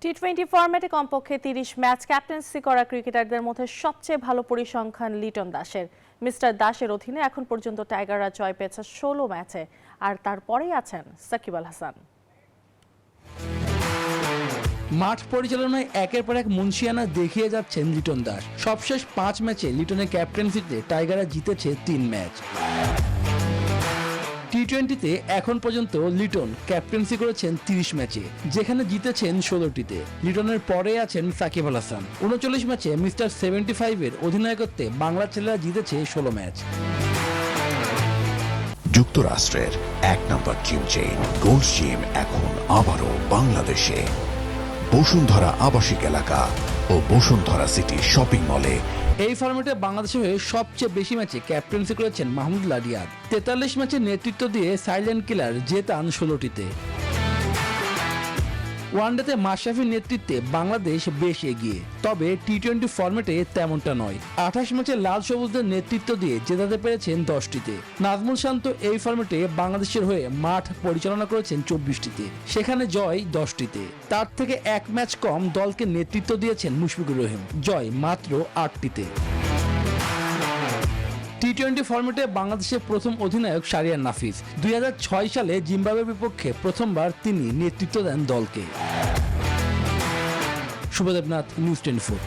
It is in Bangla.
টি-20 ফরম্যাটে কমপক্ষে 30 ম্যাচ ক্যাপ্টেন্সি করা ক্রিকেটারদের মধ্যে সবচেয়ে ভালো পরিসংখ্যান লিটন দাসের। মিস্টার দাসের অধীনে এখন পর্যন্ত টাইগাররা জয় পেয়েছে 16 ম্যাচে, আর তারপরেই আছেন সাকিব আল হাসান। মাঠ পরিচালনায় একের পর এক মুন্সিয়ানা দেখিয়ে যাচ্ছেন লিটন দাস। সবশেষ 5 ম্যাচে লিটনের ক্যাপ্টেন্সিতে টাইগাররা জিতেছে 3 ম্যাচ। টি-20তে এখন পর্যন্ত লিটন ক্যাপ্টেন্সি করেছেন 30 ম্যাচে, যেখানে জিতেছেন 16টিতে। লিটনের পরে আছেন সাকিব আল হাসান। 39 ম্যাচে মিস্টার 75-এর অধিনায়কত্বে বাংলা ছেলেরা জিতেছে 16 ম্যাচ। যুক্তরাষ্ট্রের 1 নম্বর জিম চেইন গোল্ড জিম এখন আবারও বাংলাদেশে। বসুন্ধরা আবাসিক এলাকা ও বসুন্ধরা সিটি শপিং মলে। এই ফরম্যাটে বাংলাদেশের হয়ে সবচেয়ে বেশি ম্যাচে ক্যাপ্টেন্সি করেছেন মাহমুদুল্লাহ রিয়াদ। 43 ম্যাচে নেতৃত্ব দিয়ে সাইলেন্ট কিলার জেতান 16টিতে। ওয়ানডেতে মাশরাফির নেতৃত্বে বাংলাদেশ বেশ এগিয়ে, তবে টি-20 ফরম্যাটে তেমনটা নয়। 28 ম্যাচে লাল সবুজদের নেতৃত্ব দিয়ে জেতাতে পেরেছেন 10টিতে। নাজমুল শান্ত এই ফরম্যাটে বাংলাদেশের হয়ে মাঠ পরিচালনা করেছেন 24টিতে, সেখানে জয় 10টিতে। তার থেকে 1 ম্যাচ কম দলকে নেতৃত্ব দিয়েছেন মুশফিকুর রহিম, জয় মাত্র 8টিতে। টি-20 ফরম্যাটে বাংলাদেশের প্রথম অধিনায়ক শাহরিয়ার নাফিস। 2006 সালে জিম্বাবুয়ের বিপক্ষে প্রথমবার তিনি নেতৃত্ব দেন দলকে। শুভদেবনাথ, নিউজ 24।